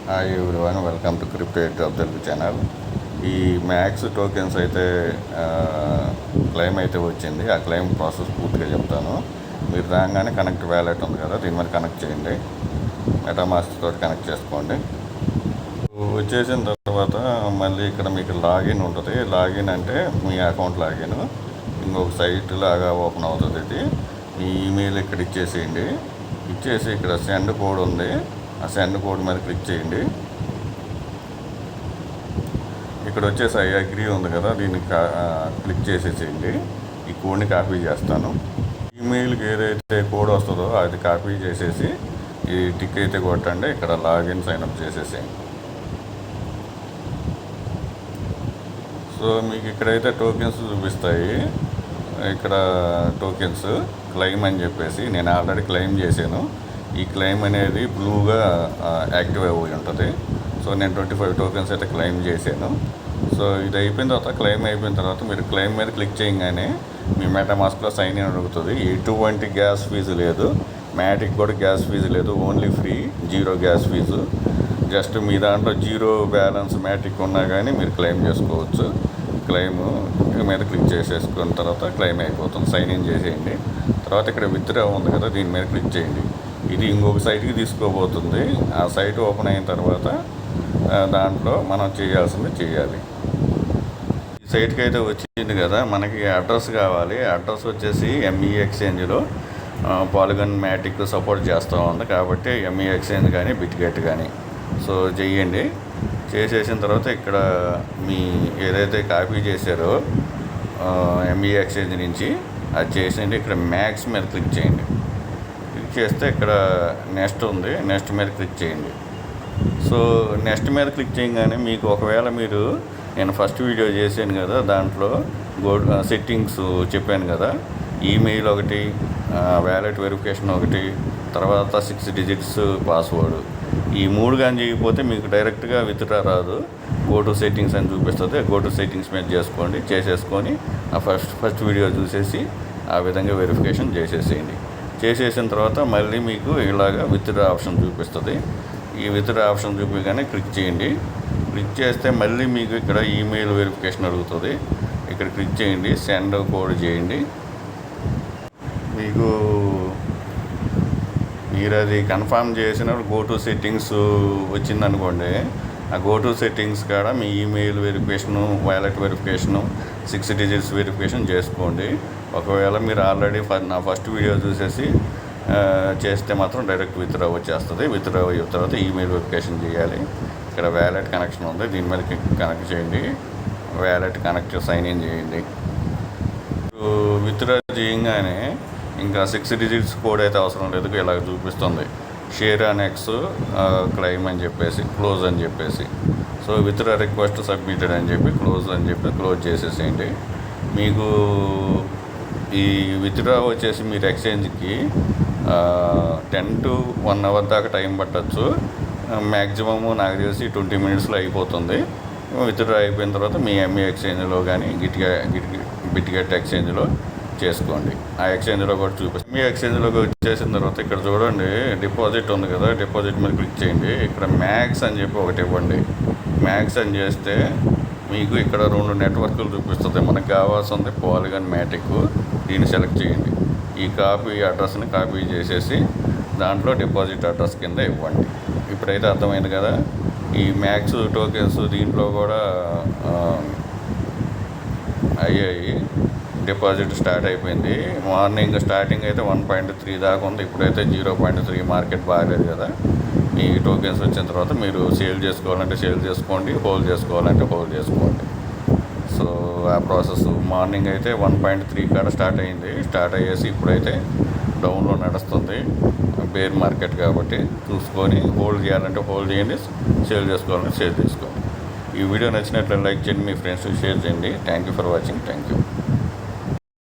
Hi everyone, welcome to crypto Telugu channel. ఈ max tokens అయితే claim అయితే వచ్చింది. ఆ క్లెయిమ్ ప్రాసెస్ పూర్తిగా చెప్తాను. మీరు రాగానే కనెక్ట్ వ్యాలెట్ ఉంది కదా, దీని మీద కనెక్ట్ చేయండి. మెటామాస్క్ తోటి కనెక్ట్ చేసుకోండి. వచ్చేసిన తర్వాత మళ్ళీ ఇక్కడ మీకు లాగిన్ ఉంటుంది. లాగిన్ అంటే మీ అకౌంట్ లాగిన్. ఇంకొక సైట్ లాగా ఓపెన్ అవుతుంది. ఇది మీ ఈమెయిల్ ఇక్కడ ఇచ్చేసేయండి. ఇచ్చేసి ఇక్కడ సెండ్ కోడ్ ఉంది, ఆ సెండ్ కోడ్ మీద క్లిక్ చేయండి. ఇక్కడ వచ్చేసి ఐ అగ్రీ ఉంది కదా, దీన్ని క్లిక్ చేసేసేయండి. ఈ కోడ్ని కాపీ చేస్తాను. ఈమెయిల్కి ఏదైతే కోడ్ వస్తుందో అది కాపీ చేసేసి ఈ టిక్ అయితే కొట్టండి. ఇక్కడ లాగిన్ సైన్అప్ చేసేసేయండి. సో మీకు ఇక్కడైతే టోకెన్స్ చూపిస్తాయి. ఇక్కడ టోకెన్స్ క్లెయిమ్ అని చెప్పేసి నేను ఆల్రెడీ క్లెయిమ్ చేశాను. ఈ క్లెయిమ్ అనేది బ్లూగా యాక్టివ్ అయి ఉంటుంది. సో నేను 25 టోకెన్స్ అయితే క్లెయిమ్ చేశాను. సో ఇది అయిపోయిన తర్వాత, క్లెయిమ్ అయిపోయిన తర్వాత మీరు క్లెయిమ్ మీద క్లిక్ చేయగానే మీ మెటామాస్క్లో సైన్ ఇన్ అడుగుతుంది. ఎటువంటి గ్యాస్ ఫీజు లేదు, మ్యాటిక్ కూడా గ్యాస్ ఫీజు లేదు, only free, zero gas fee. Just మీ దాంట్లో జీరో బ్యాలెన్స్ మ్యాటిక్ ఉన్నా కానీ మీరు క్లెయిమ్ చేసుకోవచ్చు. క్లెయిమ్ మీద క్లిక్ చేసేసుకున్న తర్వాత క్లెయిమ్ అయిపోతుంది. సైన్ ఇన్ చేసేయండి. తర్వాత ఇక్కడ విత్డ్రా ఉంది కదా, దీని మీద క్లిక్ చేయండి. ఇది ఇంకొక సైట్కి తీసుకోబోతుంది. ఆ సైట్ ఓపెన్ అయిన తర్వాత దాంట్లో మనం చేయాల్సింది చేయాలి. ఈ సైట్కి అయితే వచ్చింది కదా, మనకి అడ్రస్ కావాలి. అడ్రస్ వచ్చేసి ఎంఈ ఎక్స్చేంజ్లో పాలిగన్ మ్యాటిక్ సపోర్ట్ చేస్తూ ఉంది కాబట్టి ఎంఈ ఎక్స్చేంజ్ కానీ బిట్గెట్ కానీ సో చెయ్యండి. చేసేసిన తర్వాత ఇక్కడ మీ ఏదైతే కాపీ చేశారో ఎంఈ ఎక్స్చేంజ్ నుంచి అది చేసేయండి. ఇక్కడ మ్యాక్స్ మీద క్లిక్ చేయండి. క్లిక్ చేస్తే ఇక్కడ నెక్స్ట్ ఉంది, నెక్స్ట్ మీద క్లిక్ చేయండి. సో నెక్స్ట్ మీద క్లిక్ చేయగానే మీకు ఒకవేళ మీరు, నేను ఫస్ట్ వీడియో చేశాను కదా, దాంట్లో సెట్టింగ్స్ చెప్పాను కదా, ఈమెయిల్ ఒకటి, వ్యాలెట్ వెరిఫికేషన్ ఒకటి, తర్వాత 6 డిజిట్స్ పాస్వర్డ్, ఈ 3 కానీ చేయకపోతే మీకు డైరెక్ట్గా విత్డ్రా రాదు. గో టు సెట్టింగ్స్ అని చూపిస్తుంది. గో టు సెట్టింగ్స్ మీద చేసుకోండి. చేసేసుకొని ఆ ఫస్ట్ వీడియో చూసేసి ఆ విధంగా వెరిఫికేషన్ చేసేసేయండి. చేసేసిన తర్వాత మళ్ళీ మీకు ఇలాగా విత్డ్రా ఆప్షన్ చూపిస్తుంది. ఈ విత్డ్రా ఆప్షన్ చూపించగానే క్లిక్ చేయండి. క్లిక్ చేస్తే మళ్ళీ మీకు ఇక్కడ ఈమెయిల్ వెరిఫికేషన్ అడుగుతుంది. ఇక్కడ క్లిక్ చేయండి, సెండ్ కోడ్ చేయండి. మీకు మీరు అది కన్ఫర్మ్ చేసినప్పుడు గో టు సెట్టింగ్స్ వచ్చిందనుకోండి, ఆ గో టు సెట్టింగ్స్ కాడ మీ email verification, wallet verification, 6 digits verification చేసుకోండి. ఒకవేళ మీరు ఆల్రెడీ నా ఫస్ట్ వీడియో చూసేసి చేస్తే మాత్రం డైరెక్ట్ విత్డ్రా వచ్చేస్తుంది. విత్డ్రా అయిన తర్వాత ఈమెయిల్ వెరిఫికేషన్ చేయాలి. ఇక్కడ వ్యాలెట్ కనెక్షన్ ఉంది, దీని మీద కనెక్ట్ చేయండి. వ్యాలెట్ కనెక్ట్ సైన్ ఇన్ చేయండి. విత్డ్రా చేయగానే ఇంకా 6 డిజిట్స్ కోడ్ అయితే అవసరం లేదు, ఇలా చూపిస్తుంది. షేర్ ఆన్ ఎక్స్ క్లెయిమ్ అని చెప్పేసి, క్లోజ్ అని చెప్పేసి. సో విత్డ్రా రిక్వెస్ట్ సబ్మిటెడ్ అని చెప్పి క్లోజ్ అని చెప్పి క్లోజ్ చేసేసేయండి. మీకు ఈ విత్డ్రా వచ్చేసి మీరు ఎక్స్చేంజ్కి 10 to 1 అవర్ దాకా టైం పట్టచ్చు. మ్యాక్సిమము నాకు తెలిసి 20 మినిట్స్లో అయిపోతుంది. విత్డ్రా అయిపోయిన తర్వాత మీ ఎంఈ ఎక్స్చేంజ్లో కానీ బిట్గెట్ ఎక్స్చేంజ్లో చేసుకోండి. ఆ ఎక్స్చేంజ్లో కూడా చూపిస్తాను. మీ ఎక్స్చేంజ్లోకి వచ్చేసిన తర్వాత ఇక్కడ చూడండి, డిపాజిట్ ఉంది కదా, డిపాజిట్ మీద క్లిక్ చేయండి. ఇక్కడ మ్యాక్స్ అని చెప్పి ఒకటి ఇవ్వండి. మ్యాక్స్ అని చేస్తే మీకు ఇక్కడ 2 నెట్వర్క్లు చూపిస్తుంది. మనకు కావాల్సింది పాలిగన్ మ్యాటిక్, దీన్ని సెలెక్ట్ చేయండి. ఈ అడ్రస్ని కాపీ చేసేసి దాంట్లో డిపాజిట్ అడ్రస్ కింద ఇవ్వండి. ఇప్పుడైతే అర్థమైంది కదా. ఈ మ్యాక్స్ టోకెన్స్ దీంట్లో కూడా అయ్యాయి. డిపాజిట్ స్టార్ట్ అయిపోయింది. మార్నింగ్ స్టార్టింగ్ అయితే 1.3 దాకా ఉంది. ఇప్పుడైతే 0.3. మార్కెట్ బాగలేదు కదా. మీ టోకెన్స్ వచ్చిన తర్వాత మీరు సేల్ చేసుకోవాలంటే సేల్ చేసుకోండి, హోల్డ్ చేసుకోవాలంటే హోల్డ్ చేసుకోండి. సో ఆ ప్రాసెస్ మార్నింగ్ అయితే 1.3 కాడ స్టార్ట్ అయ్యింది. స్టార్ట్ అయ్యేసి ఇప్పుడైతే డౌన్లో నడుస్తుంది. బేర్ మార్కెట్ కాబట్టి చూసుకొని హోల్డ్ చేయాలంటే హోల్డ్ చేయండి, సేల్ చేసుకోవాలంటే సేల్ చేసుకోండి. ఈ వీడియో నచ్చినట్లయితే లైక్ చేయండి, మీ ఫ్రెండ్స్కి షేర్ చేయండి. Thank you for watching. Thank you.